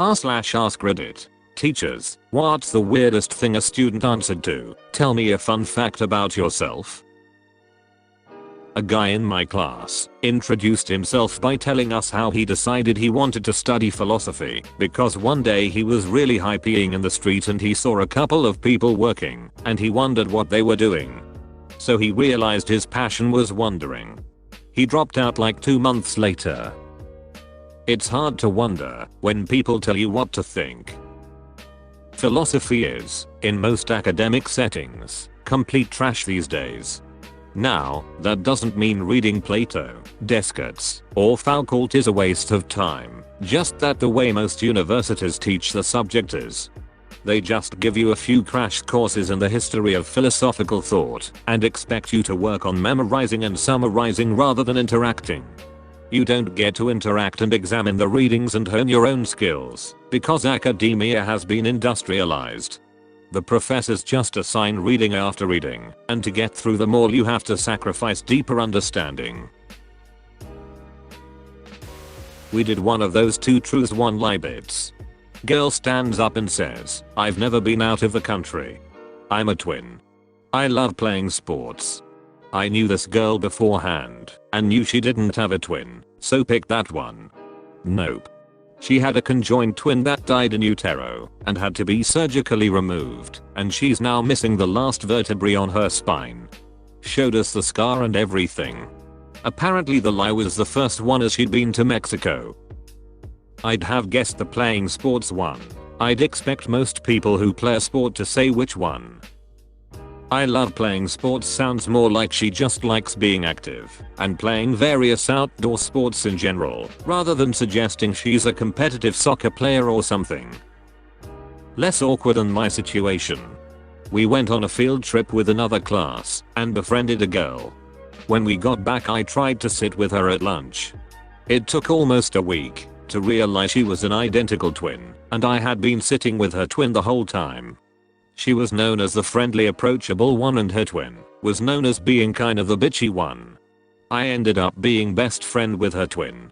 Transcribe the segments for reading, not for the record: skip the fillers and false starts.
r/AskReddit. Teachers, what's the weirdest thing a student answered to? Tell me a fun fact about yourself. A guy in my class introduced himself by telling us how he decided he wanted to study philosophy because one day he was really high peeing in the street and he saw a couple of people working and he wondered what they were doing. So he realized his passion was wondering. He dropped out like 2 months later. It's hard to wonder when people tell you what to think. Philosophy is, in most academic settings, complete trash these days. Now, that doesn't mean reading Plato, Descartes, or Foucault is a waste of time, just that the way most universities teach the subject is. They just give you a few crash courses in the history of philosophical thought and expect you to work on memorizing and summarizing rather than interacting. You don't get to interact and examine the readings and hone your own skills because academia has been industrialized. The professors just assign reading after reading, and to get through them all you have to sacrifice deeper understanding. We did one of those 2 truths 1 lie bits. Girl stands up and says, I've never been out of the country. I'm a twin. I love playing sports. I knew this girl beforehand and knew she didn't have a twin, so pick that one. Nope. She had a conjoined twin that died in utero and had to be surgically removed, and she's now missing the last vertebrae on her spine. Showed us the scar and everything. Apparently the lie was the first one as she'd been to Mexico. I'd have guessed the playing sports one. I'd expect most people who play a sport to say which one. I love playing sports sounds more like she just likes being active and playing various outdoor sports in general, rather than suggesting she's a competitive soccer player or something. Less awkward than my situation. We went on a field trip with another class and befriended a girl. When we got back I tried to sit with her at lunch. It took almost a week to realize she was an identical twin and I had been sitting with her twin the whole time. She was known as the friendly approachable one and her twin was known as being kind of the bitchy one. I ended up being best friend with her twin.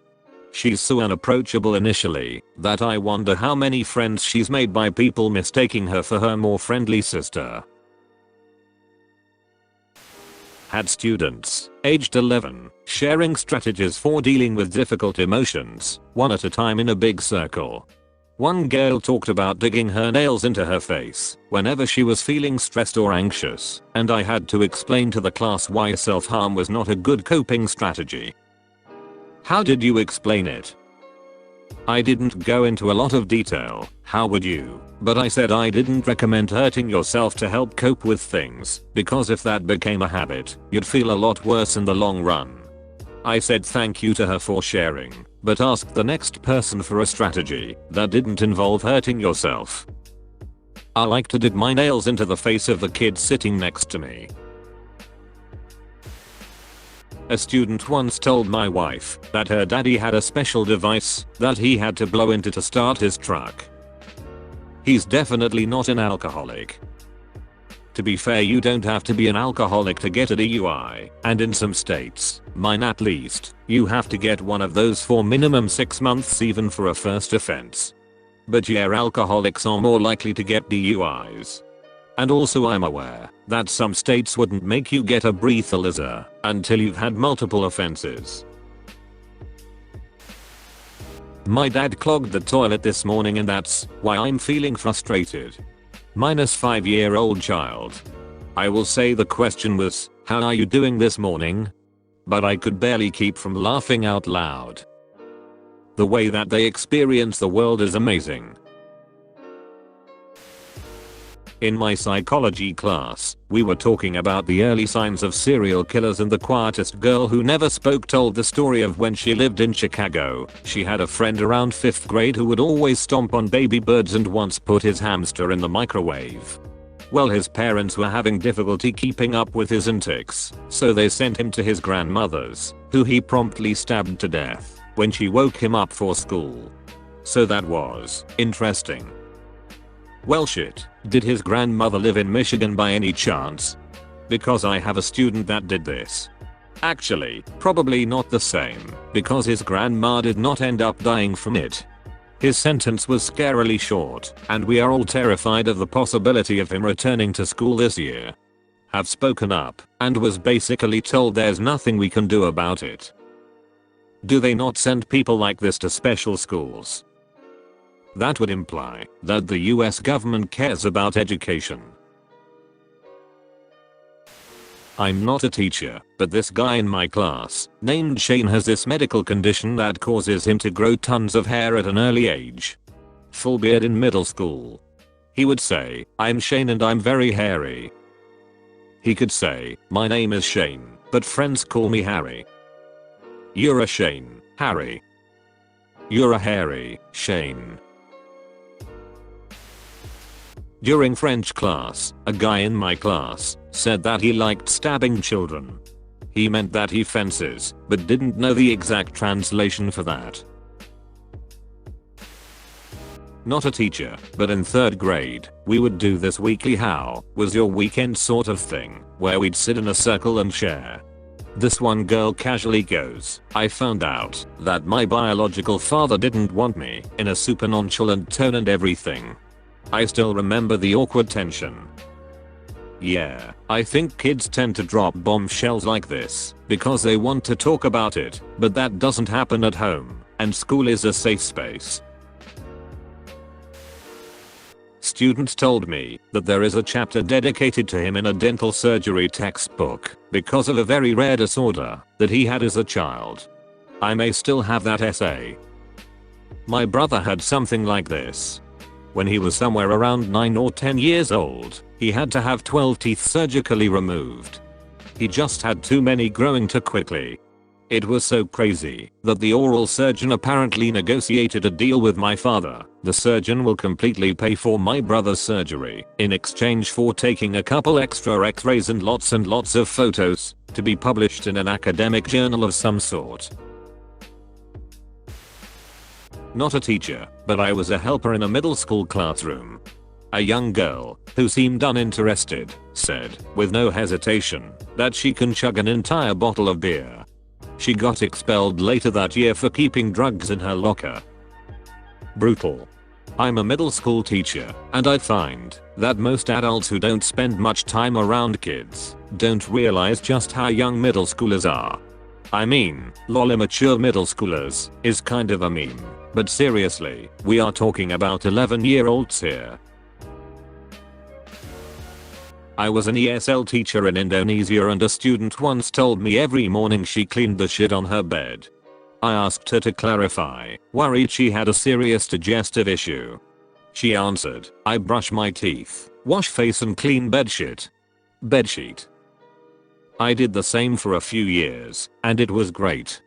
She's so unapproachable initially that I wonder how many friends she's made by people mistaking her for her more friendly sister. Had students, aged 11, sharing strategies for dealing with difficult emotions, one at a time in a big circle. One girl talked about digging her nails into her face whenever she was feeling stressed or anxious, and I had to explain to the class why self-harm was not a good coping strategy. How did you explain it? I didn't go into a lot of detail, how would you? But I said I didn't recommend hurting yourself to help cope with things, because if that became a habit, you'd feel a lot worse in the long run. I said thank you to her for sharing, but asked the next person for a strategy that didn't involve hurting yourself. I like to dig my nails into the face of the kid sitting next to me. A student once told my wife that her daddy had a special device that he had to blow into to start his truck. He's definitely not an alcoholic. To be fair, you don't have to be an alcoholic to get a DUI, and in some states, mine at least, you have to get one of those for minimum 6 months even for a first offense. But yeah, alcoholics are more likely to get DUIs. And also I'm aware that some states wouldn't make you get a breathalyzer until you've had multiple offenses. My dad clogged the toilet this morning and that's why I'm feeling frustrated. Minus 5-year-old child. I will say the question was, how are you doing this morning? But I could barely keep from laughing out loud. The way that they experience the world is amazing. In my psychology class, we were talking about the early signs of serial killers, and the quietest girl who never spoke told the story of when she lived in Chicago. She had a friend around 5th grade who would always stomp on baby birds and once put his hamster in the microwave. Well, his parents were having difficulty keeping up with his antics, so they sent him to his grandmother's, who he promptly stabbed to death when she woke him up for school. So that was interesting. Well shit, did his grandmother live in Michigan by any chance? Because I have a student that did this. Actually, probably not the same, because his grandma did not end up dying from it. His sentence was scarily short, and we are all terrified of the possibility of him returning to school this year. Have spoken up, and was basically told there's nothing we can do about it. Do they not send people like this to special schools? That would imply that the US government cares about education. I'm not a teacher, but this guy in my class, named Shane, has this medical condition that causes him to grow tons of hair at an early age. Full beard in middle school. He would say, "I'm Shane and I'm very hairy." He could say, "My name is Shane, but friends call me Harry." You're a Shane, Harry. You're a hairy Shane. During French class, a guy in my class said that he liked stabbing children. He meant that he fences, but didn't know the exact translation for that. Not a teacher, but in 3rd grade, we would do this weekly "how was your weekend" sort of thing, where we'd sit in a circle and share. This one girl casually goes, "I found out that my biological father didn't want me," in a super nonchalant tone and everything. I still remember the awkward tension. Yeah, I think kids tend to drop bombshells like this because they want to talk about it, but that doesn't happen at home, and school is a safe space. Student told me that there is a chapter dedicated to him in a dental surgery textbook because of a very rare disorder that he had as a child. I may still have that essay. My brother had something like this. When he was somewhere around 9 or 10 years old, he had to have 12 teeth surgically removed. He just had too many growing too quickly. It was so crazy that the oral surgeon apparently negotiated a deal with my father. The surgeon will completely pay for my brother's surgery in exchange for taking a couple extra x-rays and lots of photos to be published in an academic journal of some sort. Not a teacher, but I was a helper in a middle school classroom. A young girl, who seemed uninterested, said, with no hesitation, that she can chug an entire bottle of beer. She got expelled later that year for keeping drugs in her locker. Brutal. I'm a middle school teacher, and I find that most adults who don't spend much time around kids don't realize just how young middle schoolers are. I mean, lol, immature middle schoolers is kind of a meme, but seriously, we are talking about 11-year-olds here. I was an ESL teacher in Indonesia, and a student once told me every morning she cleaned the shit on her bed. I asked her to clarify, worried she had a serious digestive issue. She answered, "I brush my teeth, wash face and clean bedsheet." Bedsheet. I did the same for a few years, and it was great.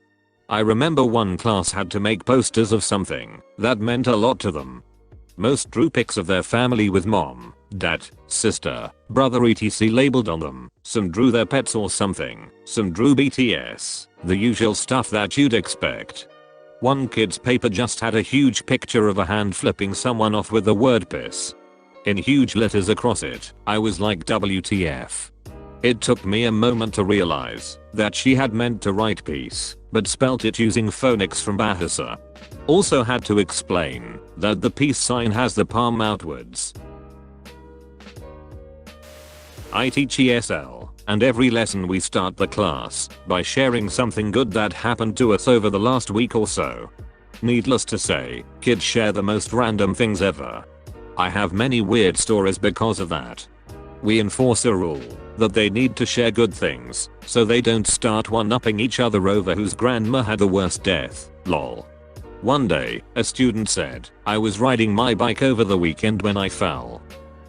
I remember one class had to make posters of something that meant a lot to them. Most drew pics of their family with mom, dad, sister, brother etc labeled on them. Some drew their pets or something. Some drew BTS, the usual stuff that you'd expect. One kid's paper just had a huge picture of a hand flipping someone off with the word piss in huge letters across it. I was like, WTF. It took me a moment to realize that she had meant to write peace, but spelt it using phonics from Bahasa. Also had to explain that the peace sign has the palm outwards. I teach ESL, and every lesson we start the class by sharing something good that happened to us over the last week or so. Needless to say, kids share the most random things ever. I have many weird stories because of that. We enforce a rule that they need to share good things, so they don't start one-upping each other over whose grandma had the worst death, lol. One day, a student said, "I was riding my bike over the weekend when I fell.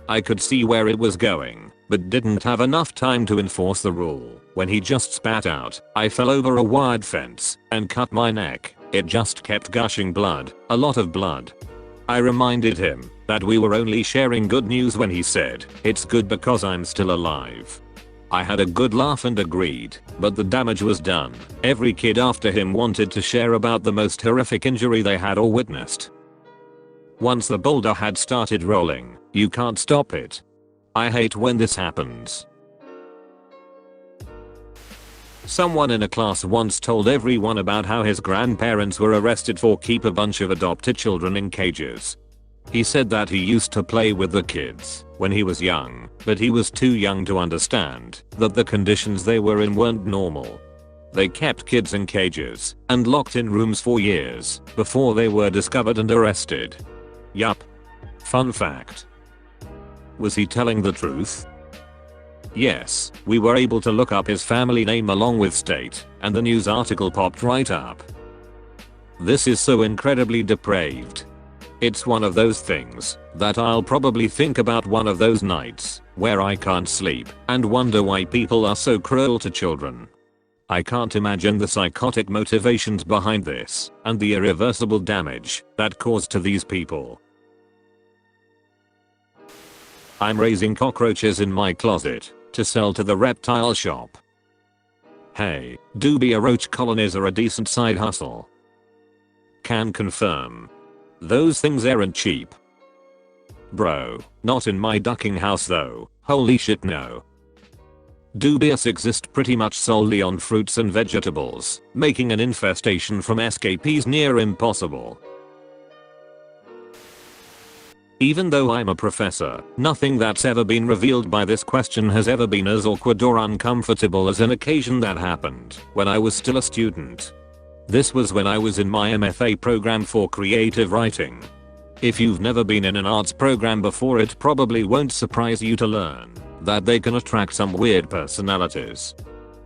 I could see where it was going, but didn't have enough time to enforce the rule. When he just spat out, I fell over a wired fence and cut my neck. It just kept gushing blood, a lot of blood." I reminded him that we were only sharing good news when he said, "It's good because I'm still alive." I had a good laugh and agreed, but the damage was done. Every kid after him wanted to share about the most horrific injury they had or witnessed. Once the boulder had started rolling, you can't stop it. I hate when this happens. Someone in a class once told everyone about how his grandparents were arrested for keep a bunch of adopted children in cages. He said that he used to play with the kids when he was young, but he was too young to understand that the conditions they were in weren't normal. They kept kids in cages and locked in rooms for years before they were discovered and arrested. Yup. Fun fact. Was he telling the truth? Yes, we were able to look up his family name along with state, and the news article popped right up. This is so incredibly depraved. It's one of those things that I'll probably think about one of those nights where I can't sleep and wonder why people are so cruel to children. I can't imagine the psychotic motivations behind this and the irreversible damage that caused to these people. I'm raising cockroaches in my closet to sell to the reptile shop. Hey, do be a roach colonies are a decent side hustle. Can confirm. Those things aren't cheap. Bro, not in my ducking house though, holy shit no. Dubious exist pretty much solely on fruits and vegetables, making an infestation from escapees near impossible. Even though I'm a professor, nothing that's ever been revealed by this question has ever been as awkward or uncomfortable as an occasion that happened when I was still a student. This was when I was in my MFA program for creative writing. If you've never been in an arts program before, it probably won't surprise you to learn that they can attract some weird personalities.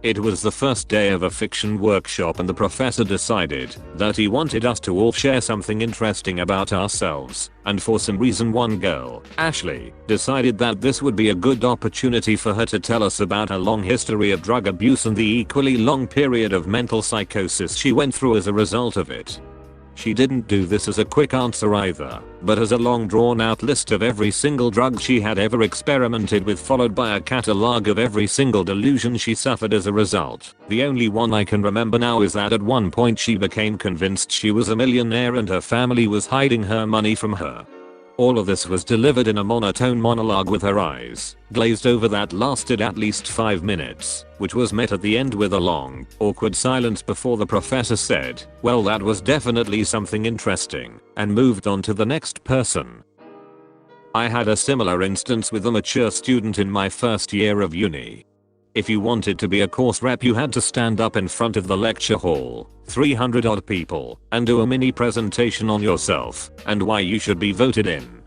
It was the first day of a fiction workshop and the professor decided that he wanted us to all share something interesting about ourselves, and for some reason one girl, Ashley, decided that this would be a good opportunity for her to tell us about her long history of drug abuse and the equally long period of mental psychosis she went through as a result of it. She didn't do this as a quick answer either, but as a long drawn out list of every single drug she had ever experimented with, followed by a catalogue of every single delusion she suffered as a result. The only one I can remember now is that at one point she became convinced she was a millionaire and her family was hiding her money from her. All of this was delivered in a monotone monologue with her eyes glazed over that lasted at least 5 minutes, which was met at the end with a long, awkward silence before the professor said, "Well, that was definitely something interesting," and moved on to the next person. I had a similar instance with a mature student in my first year of uni. If you wanted to be a course rep, you had to stand up in front of the lecture hall, 300 odd people, and do a mini presentation on yourself and why you should be voted in.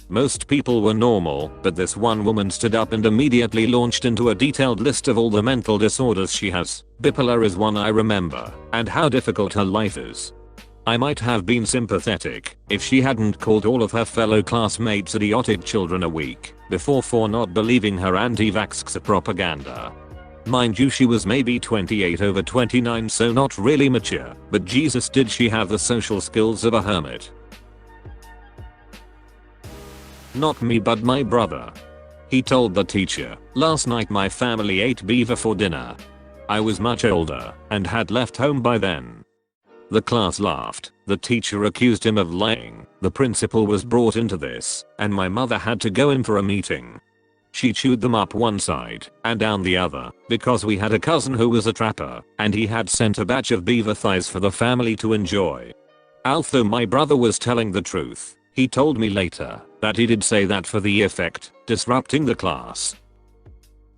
Most people were normal, but this one woman stood up and immediately launched into a detailed list of all the mental disorders she has. Bipolar is one I remember, and how difficult her life is. I might have been sympathetic if she hadn't called all of her fellow classmates idiotic children a week before for not believing her anti-vax propaganda. Mind you, she was maybe 28 over 29, so not really mature, but Jesus did she have the social skills of a hermit. Not me, but my brother. He told the teacher, "Last night my family ate beaver for dinner." I was much older and had left home by then. The class laughed, the teacher accused him of lying, the principal was brought into this, and my mother had to go in for a meeting. She chewed them up one side and down the other because we had a cousin who was a trapper and he had sent a batch of beaver thighs for the family to enjoy. Although my brother was telling the truth, he told me later that he did say that for the effect, disrupting the class.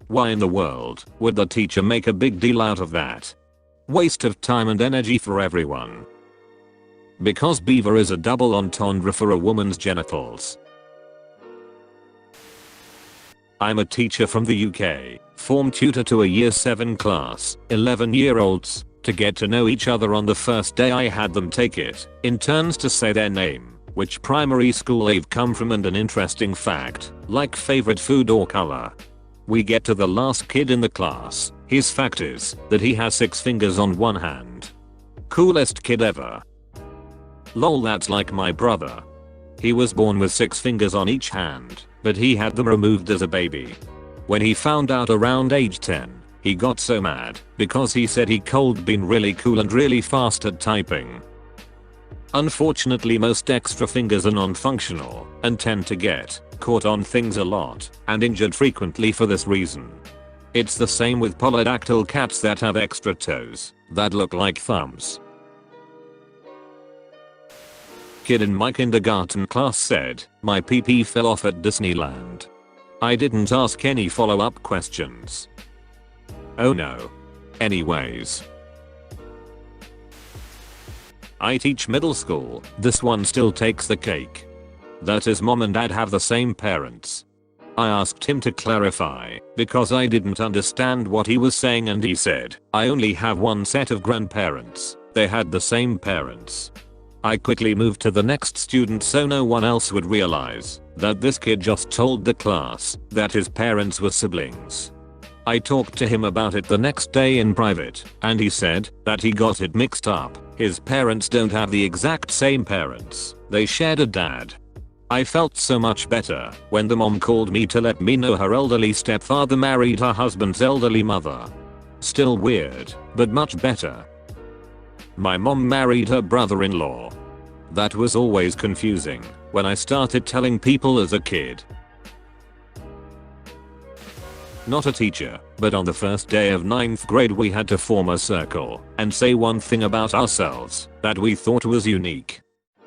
Why in the world would the teacher make a big deal out of that? Waste of time and energy for everyone. Because beaver is a double entendre for a woman's genitals. I'm a teacher from the UK, form tutor to a year 7 class, 11-year-olds, to get to know each other. On the first day I had them take it in turns to say their name, which primary school they've come from, and an interesting fact, like favorite food or color. We get to the last kid in the class. His fact is that he has 6 fingers on one hand. Coolest kid ever. Lol, that's like my brother. He was born with 6 fingers on each hand, but he had them removed as a baby. When he found out around age 10, he got so mad because he said he could been really cool and really fast at typing. Unfortunately, most extra fingers are non-functional and tend to get caught on things a lot and injured frequently for this reason. It's the same with polydactyl cats that have extra toes that look like thumbs. Kid in my kindergarten class said, "My pee-pee fell off at Disneyland." I didn't ask any follow-up questions. Oh no. Anyways. I teach middle school. This one still takes the cake. That his mom and dad have the same parents. I asked him to clarify because I didn't understand what he was saying, and he said, "I only have one set of grandparents. They had the same parents." I quickly moved to the next student so no one else would realize that this kid just told the class that his parents were siblings. I talked to him about it the next day in private, and he said that he got it mixed up. His parents don't have the exact same parents. They shared a dad. I felt so much better when the mom called me to let me know her elderly stepfather married her husband's elderly mother. Still weird, but much better. My mom married her brother-in-law. That was always confusing when I started telling people as a kid. Not a teacher, but on the first day of 9th grade we had to form a circle and say one thing about ourselves that we thought was unique.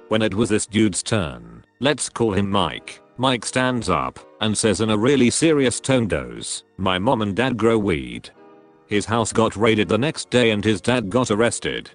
When it was this dude's turn, let's call him Mike, Mike stands up and says in a really serious tone, "Does my mom and dad grow weed?" His house got raided the next day and his dad got arrested